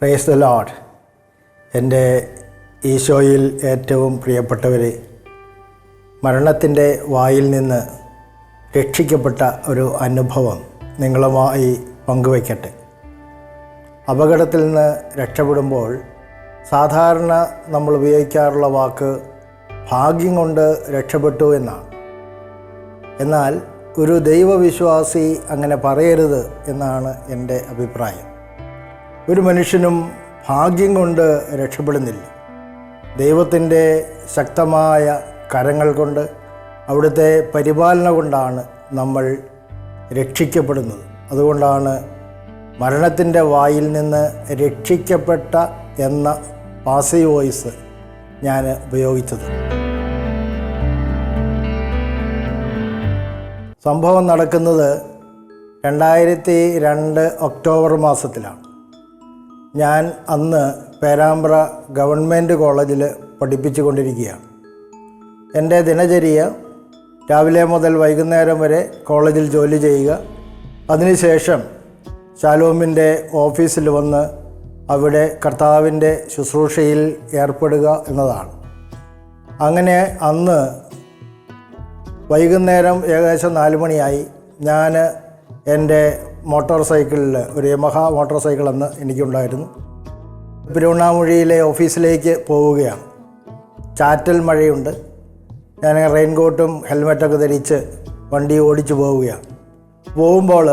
Praise the Lord. എൻ്റെ ഈശോയിൽ ഏറ്റവും പ്രിയപ്പെട്ടവരെ, മരണത്തിൻ്റെ വായിൽ നിന്ന് രക്ഷിക്കപ്പെട്ട ഒരു അനുഭവം നിങ്ങളുമായി പങ്കുവയ്ക്കട്ടെ. അപകടത്തിൽ നിന്ന് രക്ഷപ്പെടുമ്പോൾ സാധാരണ നമ്മൾ ഉപയോഗിക്കാറുള്ള വാക്ക് ഭാഗ്യം കൊണ്ട് രക്ഷപ്പെട്ടു എന്നാണ്. എന്നാൽ ഒരു ദൈവവിശ്വാസി അങ്ങനെ പറയരുത് എന്നാണ് എൻ്റെ അഭിപ്രായം. ഒരു മനുഷ്യനും ഭാഗ്യം കൊണ്ട് രക്ഷപ്പെടുന്നില്ല. ദൈവത്തിൻ്റെ ശക്തമായ കരങ്ങൾ കൊണ്ട്, അവിടുത്തെ പരിപാലന കൊണ്ടാണ് നമ്മൾ രക്ഷിക്കപ്പെടുന്നത്. അതുകൊണ്ടാണ് മരണത്തിൻ്റെ വായിൽ നിന്ന് രക്ഷിക്കപ്പെട്ട എന്ന പാസീവ് വോയിസ് ഞാൻ ഉപയോഗിച്ചത്. സംഭവം നടക്കുന്നത് 2002 ഒക്ടോബർ മാസത്തിലാണ്. ഞാൻ അന്ന് പേരാമ്പ്ര ഗവൺമെൻറ് കോളേജിൽ പഠിപ്പിച്ചു കൊണ്ടിരിക്കുകയാണ്. എൻ്റെ ദിനചര്യ രാവിലെ മുതൽ വൈകുന്നേരം വരെ കോളേജിൽ ജോലി ചെയ്യുക, അതിനുശേഷം ശാലോമിൻ്റെ ഓഫീസിൽ വന്ന് അവിടെ കർത്താവിൻ്റെ ശുശ്രൂഷയിൽ ഏർപ്പെടുക എന്നതാണ്. അങ്ങനെ അന്ന് വൈകുന്നേരം ഏകദേശം 4 മണിയായി. ഞാൻ എൻ്റെ മോട്ടോർ സൈക്കിളിൽ, ഒരു യമഹ മോട്ടോർ സൈക്കിൾ അന്ന് എനിക്കുണ്ടായിരുന്നു, പെരുവണ്ണാമുഴിയിലെ ഓഫീസിലേക്ക് പോവുകയാണ്. ചാറ്റൽ മഴയുണ്ട്. ഞാൻ റെയിൻകോട്ടും ഹെൽമെറ്റൊക്കെ ധരിച്ച് വണ്ടി ഓടിച്ചു പോവുകയാണ്. പോകുമ്പോൾ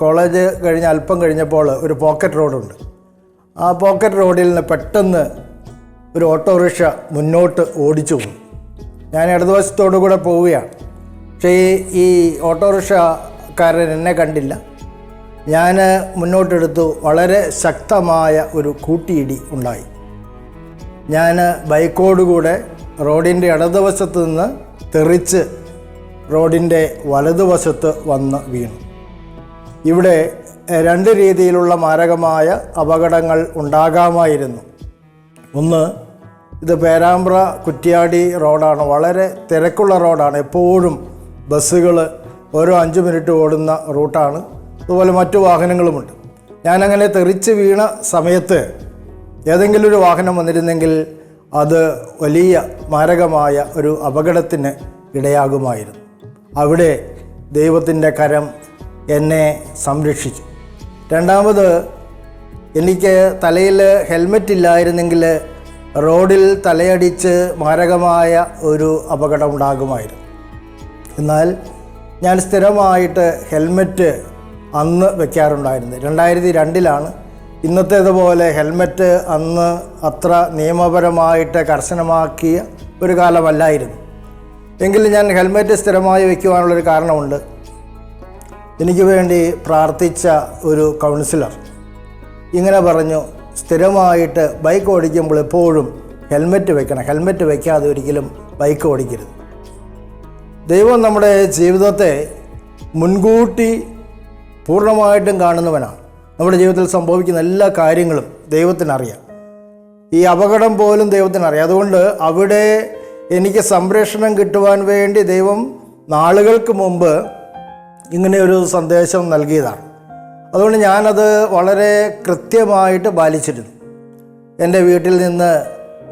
കോളേജ് കഴിഞ്ഞ് അല്പം കഴിഞ്ഞപ്പോൾ ഒരു പോക്കറ്റ് റോഡുണ്ട്. ആ പോക്കറ്റ് റോഡിൽ നിന്ന് പെട്ടെന്ന് ഒരു ഓട്ടോറിക്ഷ മുന്നോട്ട് ഓടിച്ചു പോകും. ഞാൻ ഇടതുവശത്തോടു കൂടെ പോവുകയാണ്. പക്ഷേ ഈ ഓട്ടോറിക്ഷക്കാരൻ എന്നെ കണ്ടില്ല. ഞാൻ മുന്നോട്ടെടുത്തു. വളരെ ശക്തമായ ഒരു കൂട്ടിയിടി ഉണ്ടായി. ഞാൻ ബൈക്കോടുകൂടെ റോഡിൻ്റെ ഇടതുവശത്ത് നിന്ന് തെറിച്ച് റോഡിൻ്റെ വലതുവശത്ത് വന്ന് വീണു. ഇവിടെ 2 രീതിയിലുള്ള മാരകമായ അപകടങ്ങൾ ഉണ്ടാകാമായിരുന്നു. ഒന്ന്, ഇത് പേരാമ്പ്ര കുറ്റ്യാടി റോഡാണ്. വളരെ തിരക്കുള്ള റോഡാണ്. എപ്പോഴും ബസ്സുകൾ ഓരോ 5 മിനിറ്റ് ഓടുന്ന റൂട്ടാണ്. അതുപോലെ മറ്റു വാഹനങ്ങളുമുണ്ട്. ഞാനങ്ങനെ തെറിച്ച് വീണ സമയത്ത് ഏതെങ്കിലും ഒരു വാഹനം വന്നിരുന്നെങ്കിൽ അത് വലിയ മാരകമായ ഒരു അപകടത്തിന് ഇടയാകുമായിരുന്നു. അവിടെ ദൈവത്തിൻ്റെ കരം എന്നെ സംരക്ഷിച്ചു. രണ്ടാമത്, എനിക്ക് തലയിൽ ഹെൽമെറ്റ് ഇല്ലായിരുന്നെങ്കിൽ റോഡിൽ തലയടിച്ച് മാരകമായ ഒരു അപകടം ഉണ്ടാകുമായിരുന്നു. എന്നാൽ ഞാൻ സ്ഥിരമായിട്ട് ഹെൽമെറ്റ് അന്ന് വയ്ക്കാറുണ്ടായിരുന്നു. 2002 ഇന്നത്തേതുപോലെ ഹെൽമെറ്റ് അന്ന് അത്ര നിയമപരമായിട്ട് കർശനമാക്കിയ ഒരു കാലമല്ലായിരുന്നു. എങ്കിലും ഞാൻ ഹെൽമെറ്റ് സ്ഥിരമായി വയ്ക്കുവാനുള്ളൊരു കാരണമുണ്ട്. എനിക്ക് വേണ്ടി പ്രാർത്ഥിച്ച ഒരു കൗൺസിലർ ഇങ്ങനെ പറഞ്ഞു, സ്ഥിരമായിട്ട് ബൈക്ക് ഓടിക്കുമ്പോൾ എപ്പോഴും ഹെൽമെറ്റ് വയ്ക്കണം, ഹെൽമെറ്റ് വയ്ക്കാതെ ഒരിക്കലും ബൈക്ക് ഓടിക്കരുത്. ദൈവം നമ്മുടെ ജീവിതത്തെ മുൻകൂട്ടി പൂർണ്ണമായിട്ടും കാണുന്നവനാണ്. നമ്മുടെ ജീവിതത്തിൽ സംഭവിക്കുന്ന എല്ലാ കാര്യങ്ങളും ദൈവത്തിനറിയാം. ഈ അപകടം പോലും ദൈവത്തിനറിയാം. അതുകൊണ്ട് അവിടെ എനിക്ക് സംരക്ഷണം കിട്ടുവാൻ വേണ്ടി ദൈവം നാളുകൾക്ക് മുമ്പ് ഇങ്ങനെ ഒരു സന്ദേശം നൽകിയതാണ്. അതുകൊണ്ട് ഞാനത് വളരെ കൃത്യമായിട്ട് പാലിച്ചിരുന്നു. എൻ്റെ വീട്ടിൽ നിന്ന്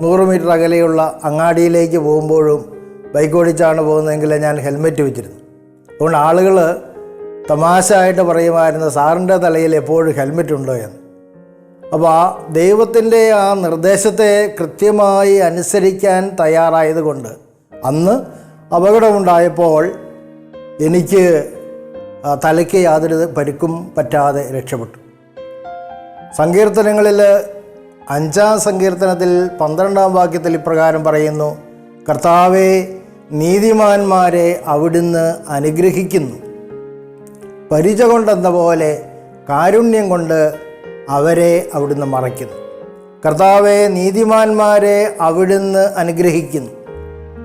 100 മീറ്റർ അകലെയുള്ള അങ്ങാടിയിലേക്ക് പോകുമ്പോഴും ബൈക്ക് ഓടിച്ചാണ് പോകുന്നതെങ്കിൽ ഞാൻ ഹെൽമെറ്റ് വെച്ചിരുന്നു. അതുകൊണ്ട് ആളുകൾ തമാശയായിട്ട് പറയുമായിരുന്നു, സാറിൻ്റെ തലയിൽ എപ്പോഴും ഹെൽമെറ്റ് ഉണ്ടോ എന്ന്. അപ്പോൾ ആ ദൈവത്തിൻ്റെ ആ നിർദ്ദേശത്തെ കൃത്യമായി അനുസരിക്കാൻ തയ്യാറായതുകൊണ്ട് അന്ന് അപകടമുണ്ടായപ്പോൾ എനിക്ക് തലയ്ക്ക് യാതൊരു പരിക്കും പറ്റാതെ രക്ഷപ്പെട്ടു. സങ്കീർത്തനങ്ങളിൽ 5-ാം സങ്കീർത്തനത്തിൽ 12-ാം വാക്യത്തിൽ ഇപ്രകാരം പറയുന്നു, കർത്താവേ, നീതിമാന്മാരെ അവിടുന്ന് അനുഗ്രഹിക്കുന്നു, പരിച കൊണ്ടെന്ന പോലെ കാരുണ്യം കൊണ്ട് അവരെ അവിടുന്ന് മറയ്ക്കുന്നു. കർത്താവെ, നീതിമാന്മാരെ അവിടുന്ന് അനുഗ്രഹിക്കുന്നു.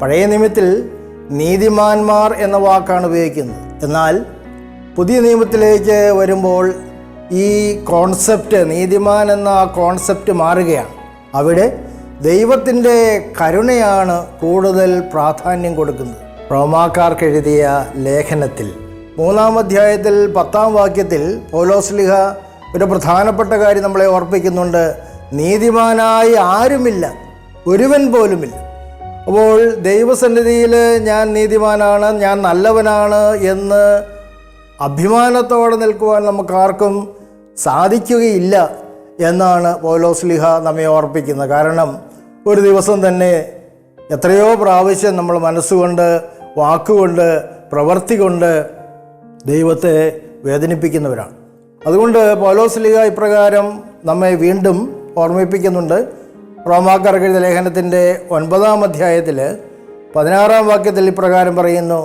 പഴയ നിയമത്തിൽ നീതിമാന്മാർ എന്ന വാക്കാണ് ഉപയോഗിക്കുന്നത്. എന്നാൽ പുതിയ നിയമത്തിലേക്ക് വരുമ്പോൾ ഈ കോൺസെപ്റ്റ്, നീതിമാൻ എന്ന ആ കോൺസെപ്റ്റ് മാറുകയാണ്. അവിടെ ദൈവത്തിൻ്റെ കരുണയാണ് കൂടുതൽ പ്രാധാന്യം കൊടുക്കുന്നത്. റോമാക്കാർക്ക് എഴുതിയ ലേഖനത്തിൽ 3-ാം അധ്യായത്തിൽ 10-ാം വാക്യത്തിൽ പൗലോസ്ലീഹ ഒരു പ്രധാനപ്പെട്ട കാര്യം നമ്മളെ ഓർപ്പിക്കുന്നുണ്ട്, നീതിമാനായി ആരുമില്ല, ഒരുവൻ പോലുമില്ല. അപ്പോൾ ദൈവസന്നിധിയിൽ ഞാൻ നീതിമാനാണ്, ഞാൻ നല്ലവനാണ് എന്ന് അഭിമാനത്തോടെ നിൽക്കുവാൻ നമുക്കാർക്കും സാധിക്കുകയില്ല എന്നാണ് പൗലോസ്ലീഹ നമ്മെ ഓർപ്പിക്കുന്നത്. കാരണം ഒരു ദിവസം തന്നെ എത്രയോ പ്രാവശ്യം നമ്മൾ മനസ്സുകൊണ്ട്, വാക്കുകൊണ്ട്, പ്രവൃത്തി കൊണ്ട് ദൈവത്തെ വേദനിപ്പിക്കുന്നവരാണ്. അതുകൊണ്ട് പൗലോസ്ലീഹ ഇപ്രകാരം നമ്മെ വീണ്ടും ഓർമ്മിപ്പിക്കുന്നുണ്ട്. റോമാക്കാർക്ക് എഴുതിയ ലേഖനത്തിൻ്റെ 9-ാം അധ്യായത്തിൽ 16-ാം വാക്യത്തിൽ ഇപ്രകാരം പറയുന്നു,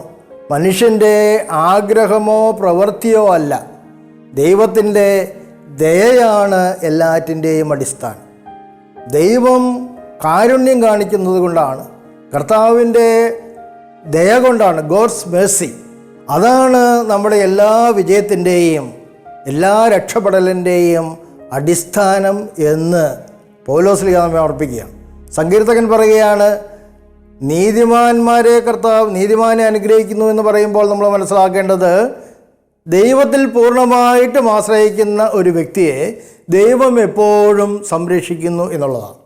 മനുഷ്യൻ്റെ ആഗ്രഹമോ പ്രവൃത്തിയോ അല്ല, ദൈവത്തിൻ്റെ ദയയാണ് എല്ലാറ്റിൻ്റെയും അടിസ്ഥാനം. ദൈവം കാരുണ്യം കാണിക്കുന്നത് കൊണ്ടാണ്, കർത്താവിൻ്റെ ദയ കൊണ്ടാണ്, ഗോഡ്സ് മേഴ്സി, അതാണ് നമ്മുടെ എല്ലാ വിജയത്തിൻ്റെയും എല്ലാ രക്ഷപ്പെടലിൻ്റെയും അടിസ്ഥാനം എന്ന് പൗലോസ്ലീഹ നമ്മെ ഓർപ്പിക്കുകയാണ്. സങ്കീർത്തകൻ പറയുകയാണ്, നീതിമാനെ അനുഗ്രഹിക്കുന്നു എന്ന് പറയുമ്പോൾ നമ്മൾ മനസ്സിലാക്കേണ്ടത്, ദൈവത്തിൽ പൂർണ്ണമായിട്ടും ആശ്രയിക്കുന്ന ഒരു വ്യക്തിയെ ദൈവം എപ്പോഴും സംരക്ഷിക്കുന്നു എന്നുള്ളതാണ്.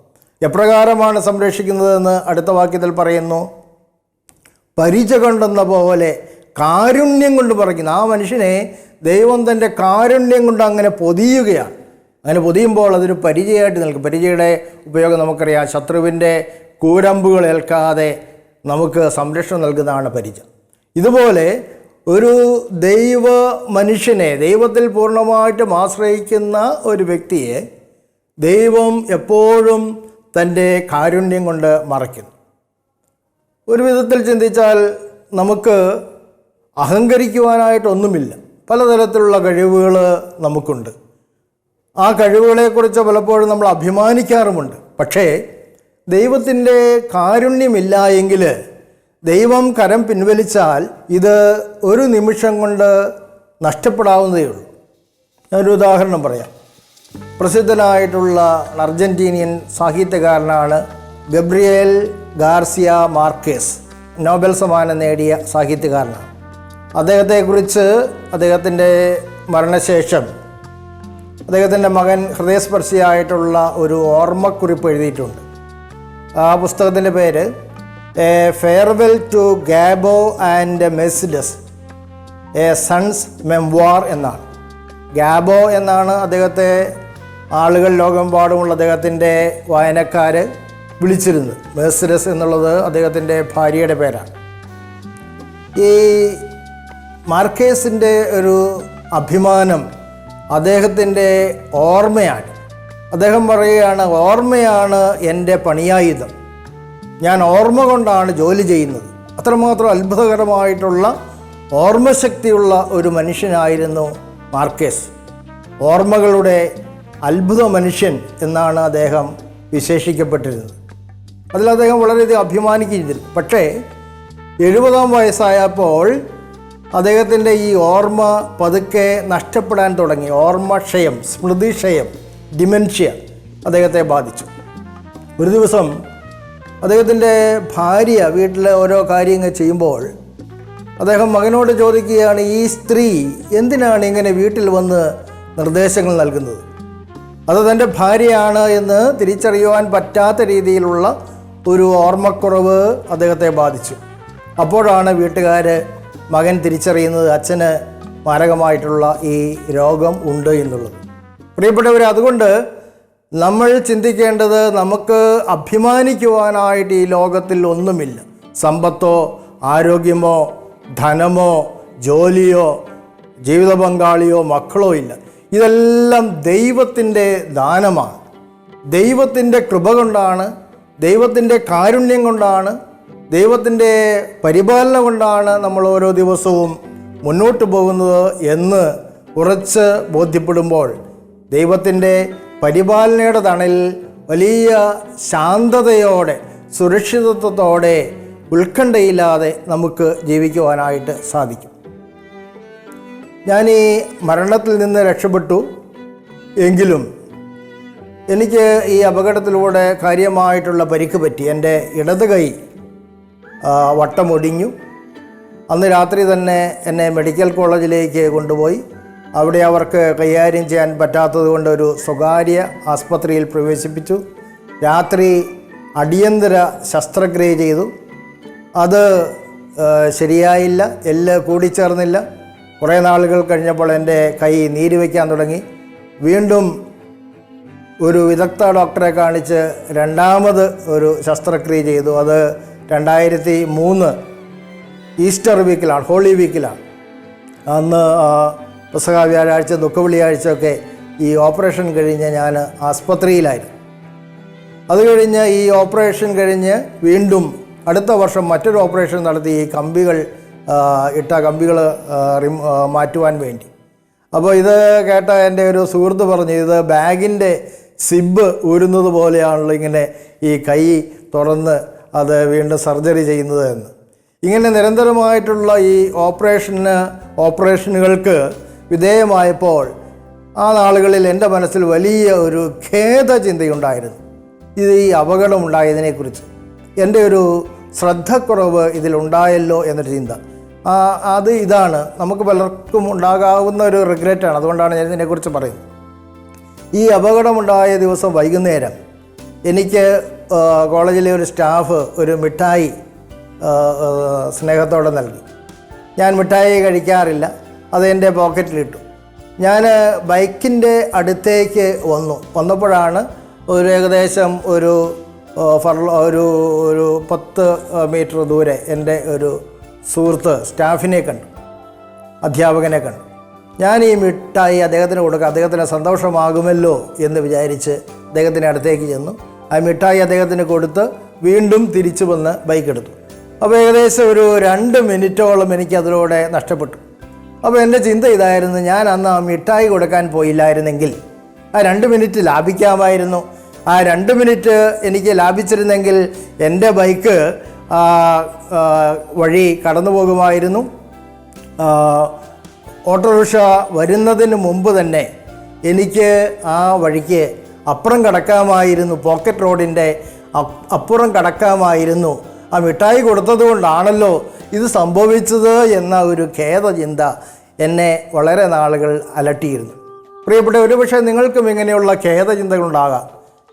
എപ്രകാരമാണ് സംരക്ഷിക്കുന്നതെന്ന് അടുത്ത വാക്യത്തിൽ പറയുന്നു, പരിച കൊണ്ടെന്ന പോലെ കാരുണ്യം കൊണ്ട് പറയുന്നു. ആ മനുഷ്യനെ ദൈവം തൻ്റെ കാരുണ്യം കൊണ്ട് അങ്ങനെ പൊതിയുകയാണ്. അങ്ങനെ പൊതിയുമ്പോൾ അതൊരു പരിചയമായിട്ട് നിൽക്കും. പരിചയുടെ ഉപയോഗം നമുക്കറിയാം, ശത്രുവിൻ്റെ കൂരമ്പുകൾ ഏൽക്കാതെ നമുക്ക് സംരക്ഷണം നൽകുന്നതാണ് പരിച. ഇതുപോലെ ഒരു ദൈവ മനുഷ്യനെ, ദൈവത്തിൽ പൂർണ്ണമായിട്ടും ആശ്രയിക്കുന്ന ഒരു വ്യക്തിയെ ദൈവം എപ്പോഴും തൻ്റെ കാരുണ്യം കൊണ്ട് മറയ്ക്കുന്നു. ഒരു വിധത്തിൽ ചിന്തിച്ചാൽ നമുക്ക് അഹങ്കരിക്കുവാനായിട്ടൊന്നുമില്ല. പലതരത്തിലുള്ള കഴിവുകൾ നമുക്കുണ്ട്. ആ കഴിവുകളെക്കുറിച്ച് പലപ്പോഴും നമ്മൾ അഭിമാനിക്കാറുമുണ്ട്. പക്ഷേ ദൈവത്തിൻ്റെ കാരുണ്യമില്ല എങ്കിൽ, ദൈവം കരം പിൻവലിച്ചാൽ ഇത് ഒരു നിമിഷം കൊണ്ട് നഷ്ടപ്പെടാവുന്നതേ ഉള്ളൂ. ഞാനൊരു ഉദാഹരണം പറയാം. പ്രസിദ്ധനായിട്ടുള്ള അർജന്റീനിയൻ സാഹിത്യകാരനാണ് ഗബ്രിയേൽ ഗാർസിയ മാർക്കേസ്. നോബൽ സമ്മാനം നേടിയ സാഹിത്യകാരനാണ്. അദ്ദേഹത്തെക്കുറിച്ച് അദ്ദേഹത്തിൻ്റെ മരണശേഷം അദ്ദേഹത്തിൻ്റെ മകൻ ഹൃദയസ്പർശിയായിട്ടുള്ള ഒരു ഓർമ്മക്കുറിപ്പ് എഴുതിയിട്ടുണ്ട്. ആ പുസ്തകത്തിൻ്റെ പേര് a farewell to Gabo and Mercedes, a son's memoir എന്നാണ്. ഗാബോ എന്നാണ് അദ്ദേഹത്തെ ആളുകൾ ലോകമെമ്പാടുമുള്ള അദ്ദേഹത്തിൻ്റെ വായനക്കാർ വിളിച്ചിരുന്നത്. മെസിഡസ് എന്നുള്ളത് അദ്ദേഹത്തിൻ്റെ ഭാര്യയുടെ പേരാണ്. ഈ മാർക്കേസിൻ്റെ ഒരു അഭിമാനം അദ്ദേഹത്തിൻ്റെ ഓർമ്മയാണ്. അദ്ദേഹം പറയുകയാണ്, ഓർമ്മയാണ് എൻ്റെ പണിയായുധം, ഞാൻ ഓർമ്മ കൊണ്ടാണ് ജോലി ചെയ്യുന്നത്. അത്രമാത്രം അത്ഭുതകരമായിട്ടുള്ള ഓർമ്മശക്തിയുള്ള ഒരു മനുഷ്യനായിരുന്നു മാർക്കേസ്. ഓർമ്മകളുടെ അത്ഭുത മനുഷ്യൻ എന്നാണ് അദ്ദേഹം വിശേഷിക്കപ്പെട്ടിരുന്നത്. അതിൽ അദ്ദേഹം വളരെയധികം അഭിമാനിക്കുകയും. പക്ഷേ 70-ാം വയസ്സായപ്പോൾ അദ്ദേഹത്തിൻ്റെ ഈ ഓർമ്മ പതുക്കെ നഷ്ടപ്പെടാൻ തുടങ്ങി. ഓർമ്മക്ഷയം, സ്മൃതിക്ഷയം, ഡിമെൻഷ്യ അദ്ദേഹത്തെ ബാധിച്ചു. ഒരു ദിവസം അദ്ദേഹത്തിൻ്റെ ഭാര്യ വീട്ടിലെ ഓരോ കാര്യങ്ങൾ ചെയ്യുമ്പോൾ അദ്ദേഹം മകനോട് ചോദിക്കുകയാണ്, ഈ സ്ത്രീ എന്തിനാണ് ഇങ്ങനെ വീട്ടിൽ വന്ന് നിർദ്ദേശങ്ങൾ നൽകുന്നത്? അത് തൻ്റെ ഭാര്യയാണ് എന്ന് തിരിച്ചറിയുവാൻ പറ്റാത്ത രീതിയിലുള്ള ഒരു ഓർമ്മക്കുറവ് അദ്ദേഹത്തെ ബാധിച്ചു. അപ്പോഴാണ് വീട്ടുകാർ, മകൻ തിരിച്ചറിയുന്നത് അച്ഛന് മാരകമായിട്ടുള്ള ഈ രോഗം ഉണ്ട് എന്നുള്ളത്. പ്രിയപ്പെട്ടവരെ, അതുകൊണ്ട് നമ്മൾ ചിന്തിക്കേണ്ടത്, നമുക്ക് അഭിമാനിക്കുവാനായിട്ട് ഈ ലോകത്തിൽ ഒന്നുമില്ല. സമ്പത്തോ ആരോഗ്യമോ ധനമോ ജോലിയോ ജീവിത പങ്കാളിയോ മക്കളോ ഇല്ല. ഇതെല്ലാം ദൈവത്തിൻ്റെ ദാനമാണ്. ദൈവത്തിൻ്റെ കൃപ കൊണ്ടാണ്, ദൈവത്തിൻ്റെ കാരുണ്യം കൊണ്ടാണ്, ദൈവത്തിൻ്റെ പരിപാലന കൊണ്ടാണ് നമ്മൾ ഓരോ ദിവസവും മുന്നോട്ട് പോകുന്നത് എന്ന് ഉറച്ച് ബോധ്യപ്പെടുമ്പോൾ ദൈവത്തിൻ്റെ പരിപാലനയുടെ തണലിൽ വലിയ ശാന്തതയോടെ, സുരക്ഷിതത്വത്തോടെ, ഉത്കണ്ഠയില്ലാതെ നമുക്ക് ജീവിക്കുവാനായിട്ട് സാധിക്കും. ഞാൻ ഈ മരണത്തിൽ നിന്ന് രക്ഷപ്പെട്ടു എങ്കിലും എനിക്ക് ഈ അപകടത്തിലൂടെ കാര്യമായിട്ടുള്ള പരിക്ക് പറ്റി. എൻ്റെ ഇടത് കൈ വട്ടമൊടിഞ്ഞു. അന്ന് രാത്രി തന്നെ എന്നെ മെഡിക്കൽ കോളേജിലേക്ക് കൊണ്ടുപോയി അവിടെ അവർക്ക് കൈകാര്യം ചെയ്യാൻ പറ്റാത്തത് കൊണ്ട് ഒരു സ്വകാര്യ ആസ്പത്രിയിൽ പ്രവേശിപ്പിച്ചു. രാത്രി അടിയന്തര ശസ്ത്രക്രിയ ചെയ്തു. അത് ശരിയായില്ല, എല്ല് കൂടിച്ചേർന്നില്ല. കുറേ നാളുകൾ കഴിഞ്ഞപ്പോൾ എൻ്റെ കൈ നീര് വയ്ക്കാൻ തുടങ്ങി. വീണ്ടും ഒരു വിദഗ്ധ ഡോക്ടറെ കാണിച്ച് രണ്ടാമത് ഒരു ശസ്ത്രക്രിയ ചെയ്തു. അത് 2003 ഈസ്റ്റർ വീക്കിലാണ്, ഹോളി വീക്കിലാണ്. അന്ന് പെസഹ വ്യാഴാഴ്ച, ദുഃഖവെള്ളിയാഴ്ചയൊക്കെ ഈ ഓപ്പറേഷൻ കഴിഞ്ഞ് ഞാൻ ആസ്പത്രിയിലായിരുന്നു. അത് കഴിഞ്ഞ് ഈ ഓപ്പറേഷൻ കഴിഞ്ഞ് വീണ്ടും അടുത്ത വർഷം മറ്റൊരു ഓപ്പറേഷൻ നടത്തി, ഈ കമ്പികൾ മാറ്റുവാൻ വേണ്ടി. അപ്പോൾ ഇത് കേട്ട എൻ്റെ ഒരു സുഹൃത്ത് പറഞ്ഞു, ഇത് ബാഗിൻ്റെ സിബ് ഊരുന്നത് പോലെയാണല്ലോ ഇങ്ങനെ ഈ കൈ തുറന്ന് അത് വീണ്ടും സർജറി ചെയ്യുന്നത് എന്ന്. ഇങ്ങനെ നിരന്തരമായിട്ടുള്ള ഈ ഓപ്പറേഷനുകൾക്ക് വിധേയമായപ്പോൾ ആ നാളുകളിൽ എൻ്റെ മനസ്സിൽ വലിയ ഒരു ഖേദചിന്തയുണ്ടായിരുന്നു. ഇത് ഈ അപകടമുണ്ടായതിനെക്കുറിച്ച് എൻ്റെ ഒരു ശ്രദ്ധക്കുറവ് ഇതിലുണ്ടായല്ലോ എന്നൊരു ചിന്ത. അത് ഇതാണ് നമുക്ക് പലർക്കും ഉണ്ടാകാവുന്ന ഒരു റിഗ്രറ്റാണ്. അതുകൊണ്ടാണ് ഞാൻ ഇതിനെക്കുറിച്ച് പറയുന്നത്. ഈ അപകടമുണ്ടായ ദിവസം വൈകുന്നേരം എനിക്ക് കോളേജിലെ ഒരു സ്റ്റാഫ് ഒരു മിഠായി സ്നേഹത്തോടെ നൽകി. ഞാൻ മിഠായി കഴിക്കാറില്ല, അത് എൻ്റെ പോക്കറ്റിലിട്ടു. ഞാൻ ബൈക്കിൻ്റെ അടുത്തേക്ക് വന്നപ്പോഴാണ് ഏകദേശം ഒരു 10 മീറ്റർ ദൂരെ എൻ്റെ ഒരു സുഹൃത്ത് സ്റ്റാഫിനെ കണ്ടു, അധ്യാപകനെ കണ്ടു. ഞാൻ ഈ മിഠായി അദ്ദേഹത്തിന് കൊടുക്കുക, അദ്ദേഹത്തിന് സന്തോഷമാകുമല്ലോ എന്ന് വിചാരിച്ച് അദ്ദേഹത്തിൻ്റെ അടുത്തേക്ക് ചെന്നു. ആ മിഠായി അദ്ദേഹത്തിന് കൊടുത്ത് വീണ്ടും തിരിച്ചു വന്ന് ബൈക്ക് എടുത്തു. അപ്പോൾ ഏകദേശം ഒരു 2 മിനിറ്റോളം എനിക്ക് അതിലൂടെ നഷ്ടപ്പെട്ടു. അപ്പോൾ എൻ്റെ ചിന്ത ഇതായിരുന്നു, ഞാൻ അന്ന് ആ മിഠായി കൊടുക്കാൻ പോയില്ലായിരുന്നെങ്കിൽ ആ 2 മിനിറ്റ് ലാഭിക്കാമായിരുന്നു. ആ 2 മിനിറ്റ് എനിക്ക് ലാഭിച്ചിരുന്നെങ്കിൽ എൻ്റെ ബൈക്ക് വഴി കടന്നു പോകുമായിരുന്നു. ഓട്ടോറിക്ഷ വരുന്നതിന് മുമ്പ് തന്നെ എനിക്ക് ആ വഴിക്ക് അപ്പുറം കടക്കാമായിരുന്നു, പോക്കറ്റ് റോഡിൻ്റെ അപ്പുറം കടക്കാമായിരുന്നു. ആ മിഠായി കൊടുത്തത് കൊണ്ടാണല്ലോ ഇത് സംഭവിച്ചത് എന്ന ഒരു ഖേദചിന്ത എന്നെ വളരെ നാളുകൾ അലട്ടിയിരുന്നു. പ്രിയപ്പെട്ട, ഒരുപക്ഷെ നിങ്ങൾക്കും ഇങ്ങനെയുള്ള ഖേദചിന്തകളുണ്ടാകാം.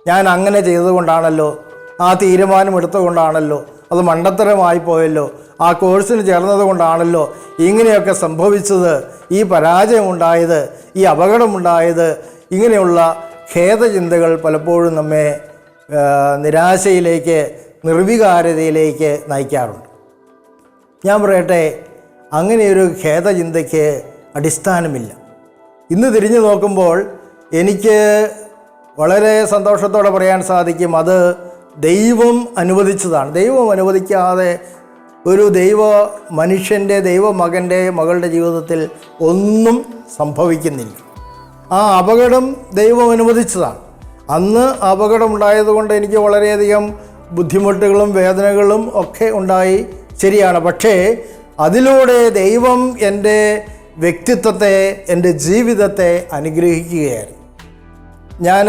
ഞാൻ അങ്ങനെ ചെയ്തതുകൊണ്ടാണല്ലോ, ആ തീരുമാനം എടുത്തുകൊണ്ടാണല്ലോ, അത് മണ്ടത്തരമായി പോയല്ലോ, ആ കോഴ്സിന് ചേർന്നത് കൊണ്ടാണല്ലോ ഇങ്ങനെയൊക്കെ സംഭവിച്ചത്, ഈ പരാജയമുണ്ടായത്, ഈ അപകടമുണ്ടായത്. ഇങ്ങനെയുള്ള ഖേദചിന്തകൾ പലപ്പോഴും നമ്മെ നിരാശയിലേക്ക്, നിർവികാരതയിലേക്ക് നയിക്കാറുണ്ട്. ഞാൻ പറയട്ടെ, അങ്ങനെയൊരു ഖേദചിന്തയ്ക്ക് അടിസ്ഥാനമില്ല. ഇന്ന് തിരിഞ്ഞു നോക്കുമ്പോൾ എനിക്ക് വളരെ സന്തോഷത്തോടെ പറയാൻ സാധിക്കും, അത് ദൈവം അനുവദിച്ചതാണ്. ദൈവം അനുവദിക്കാതെ ഒരു മനുഷ്യൻ്റെ, മകളുടെ ജീവിതത്തിൽ ഒന്നും സംഭവിക്കുന്നില്ല. ആ അപകടം ദൈവം അനുവദിച്ചതാണ്. അന്ന് അപകടമുണ്ടായതുകൊണ്ട് എനിക്ക് വളരെയധികം ബുദ്ധിമുട്ടുകളും വേദനകളും ഒക്കെ ഉണ്ടായി, ശരിയാണ്. പക്ഷേ അതിലൂടെ ദൈവം എൻ്റെ വ്യക്തിത്വത്തെ, എൻ്റെ ജീവിതത്തെ അനുഗ്രഹിക്കുകയായിരുന്നു. ഞാൻ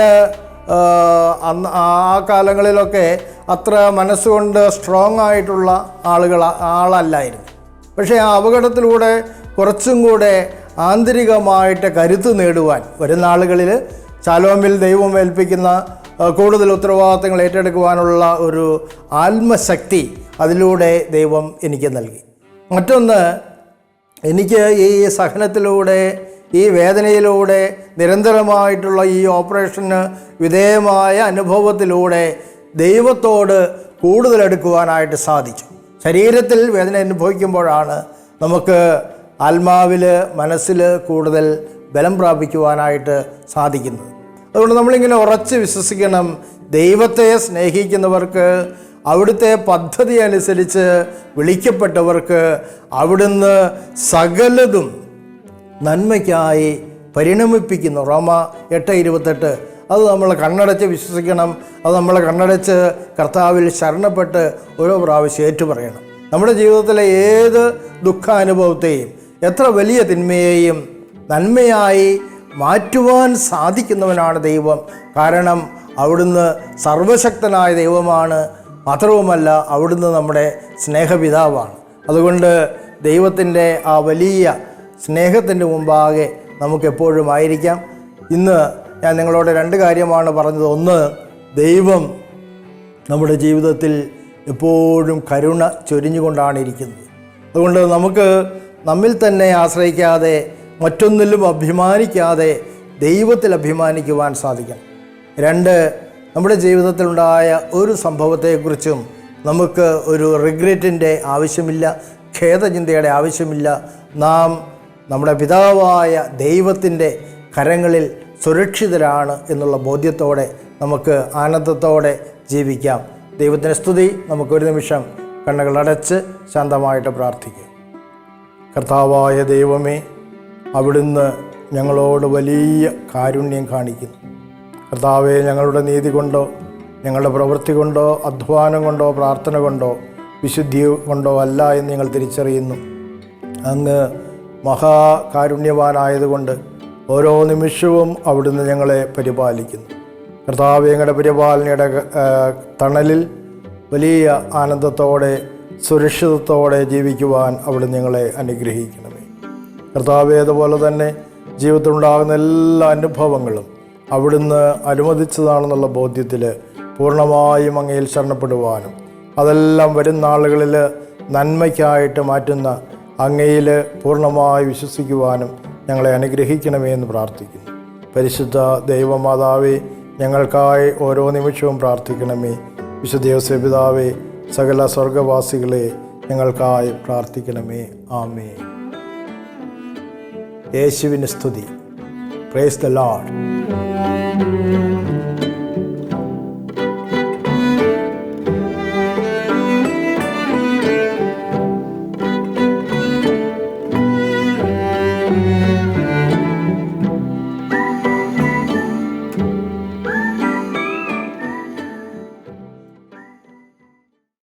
ആ കാലങ്ങളിലൊക്കെ അത്ര മനസ്സുകൊണ്ട് സ്ട്രോങ് ആയിട്ടുള്ള ആളല്ലായിരുന്നു. പക്ഷേ ആ അപകടത്തിലൂടെ കുറച്ചും കൂടെ ആന്തരികമായിട്ട് കരുത്ത് നേടുവാൻ വരുന്ന ആളുകളിൽ ശാലോമിൽ ദൈവം ഏൽപ്പിക്കുന്ന കൂടുതൽ ഉത്തരവാദിത്തങ്ങൾ ഏറ്റെടുക്കുവാനുള്ള ഒരു ആത്മശക്തി അതിലൂടെ ദൈവം എനിക്ക് നൽകി. മറ്റൊന്ന്, എനിക്ക് ഈ സഹനത്തിലൂടെ, ഈ വേദനയിലൂടെ, നിരന്തരമായിട്ടുള്ള ഈ ഓപ്പറേഷന് വിധേയമായ അനുഭവത്തിലൂടെ ദൈവത്തോട് കൂടുതൽ അടുക്കുവാനായിട്ട് സാധിച്ചു. ശരീരത്തിൽ വേദന അനുഭവിക്കുമ്പോഴാണ് നമുക്ക് ആത്മാവിൽ, മനസ്സിൽ കൂടുതൽ ബലം പ്രാപിക്കുവാനായിട്ട് സാധിക്കുന്നത്. അതുകൊണ്ട് നമ്മളിങ്ങനെ ഉറച്ച് വിശ്വസിക്കണം, ദൈവത്തെ സ്നേഹിക്കുന്നവർക്ക്, അവിടുത്തെ പദ്ധതി അനുസരിച്ച് വിളിക്കപ്പെട്ടവർക്ക് അവിടുന്ന് സകലതും നന്മയ്ക്കായി പരിണമിപ്പിക്കുന്നു. റോമ 8:28. അത് നമ്മൾ കണ്ണടച്ച് വിശ്വസിക്കണം. അത് നമ്മൾ കണ്ണടച്ച് കർത്താവിൽ ശരണപ്പെട്ട് ഓരോ പ്രാവശ്യം ഏറ്റുപറയണം. നമ്മുടെ ജീവിതത്തിലെ ഏത് ദുഃഖാനുഭവത്തെയും, എത്ര വലിയ തിന്മയെയും നന്മയായി മാറ്റുവാൻ സാധിക്കുന്നവനാണ് ദൈവം. കാരണം അവിടുന്ന് സർവശക്തനായ ദൈവമാണ്. മാത്രവുമല്ല, അവിടുന്ന് നമ്മുടെ സ്നേഹപിതാവാണ്. അതുകൊണ്ട് ദൈവത്തിൻ്റെ ആ വലിയ സ്നേഹത്തിൻ്റെ മുമ്പാകെ നമുക്കെപ്പോഴും ആയിരിക്കാം. ഇന്ന് ഞാൻ നിങ്ങളോട് 2 കാര്യമാണ് പറഞ്ഞത്. ഒന്ന്, ദൈവം നമ്മുടെ ജീവിതത്തിൽ എപ്പോഴും കരുണ ചൊരിഞ്ഞുകൊണ്ടാണ് ഇരിക്കുന്നത്. അതുകൊണ്ട് നമുക്ക് നമ്മിൽ തന്നെ ആശ്രയിക്കാതെ, മറ്റൊന്നിലും അഭിമാനിക്കാതെ ദൈവത്തിൽ അഭിമാനിക്കുവാൻ സാധിക്കണം. 2, നമ്മുടെ ജീവിതത്തിലുണ്ടായ ഒരു സംഭവത്തെക്കുറിച്ചും നമുക്ക് ഒരു റിഗ്രറ്റിൻ്റെ ആവശ്യമില്ല, ഖേദചിന്തയുടെ ആവശ്യമില്ല. നാം നമ്മുടെ പിതാവായ ദൈവത്തിൻ്റെ കരങ്ങളിൽ സുരക്ഷിതരാണ് എന്നുള്ള ബോധ്യത്തോടെ നമുക്ക് ആനന്ദത്തോടെ ജീവിക്കാം. ദൈവത്തിൻ്റെ സ്തുതി. നമുക്കൊരു നിമിഷം കണ്ണുകളടച്ച് ശാന്തമായിട്ട് പ്രാർത്ഥിക്കാം. കർത്താവായ ദൈവമേ, അവിടുന്ന് ഞങ്ങളോട് വലിയ കാരുണ്യം കാണിക്കുന്നു. കർത്താവേ, ഞങ്ങളുടെ നീതി കൊണ്ടോ, ഞങ്ങളുടെ പ്രവൃത്തി കൊണ്ടോ, അധ്വാനം കൊണ്ടോ, പ്രാർത്ഥന കൊണ്ടോ, വിശുദ്ധി കൊണ്ടോ അല്ല എന്ന് ഞങ്ങൾ തിരിച്ചറിയുന്നു. അങ്ങ് മഹാകാരുണ്യവാനായതുകൊണ്ട് ഓരോ നിമിഷവും അവിടുന്ന് ഞങ്ങളെ പരിപാലിക്കുന്നു. കർത്താവേ, ഞങ്ങളുടെ പരിപാലനയുടെ തണലിൽ വലിയ ആനന്ദത്തോടെ സുരക്ഷിതത്തോടെ ജീവിക്കുവാൻ അവിടുന്ന് ഞങ്ങളെ അനുഗ്രഹിക്കണമേ. കർത്താവേ, അതുപോലെ തന്നെ ജീവിതത്തിലുണ്ടാകുന്ന എല്ലാ അനുഭവങ്ങളും അവിടുന്ന് അനുവദിച്ചതാണെന്നുള്ള ബോധ്യത്തിൽ പൂർണ്ണമായും അങ്ങയിൽ ശരണപ്പെടുവാനും അതെല്ലാം വരുന്ന നാളുകളിൽ നന്മയ്ക്കായിട്ട് മാറ്റുന്ന അങ്ങയിൽ പൂർണ്ണമായി വിശ്വസിക്കുവാനും ഞങ്ങളെ അനുഗ്രഹിക്കണമേ എന്ന് പ്രാർത്ഥിക്കുന്നു. പരിശുദ്ധ ദൈവമാതാവേ, ഞങ്ങൾക്കായി ഓരോ നിമിഷവും പ്രാർത്ഥിക്കണമേ. വിശുദ്ധ യോസേപ്പ് പിതാവേ, സകല സ്വർഗവാസികളെ ഞങ്ങൾക്കായി പ്രാർത്ഥിക്കണമേ. ആമേൻ. യേശുവിന് സ്തുതി. Praise the Lord.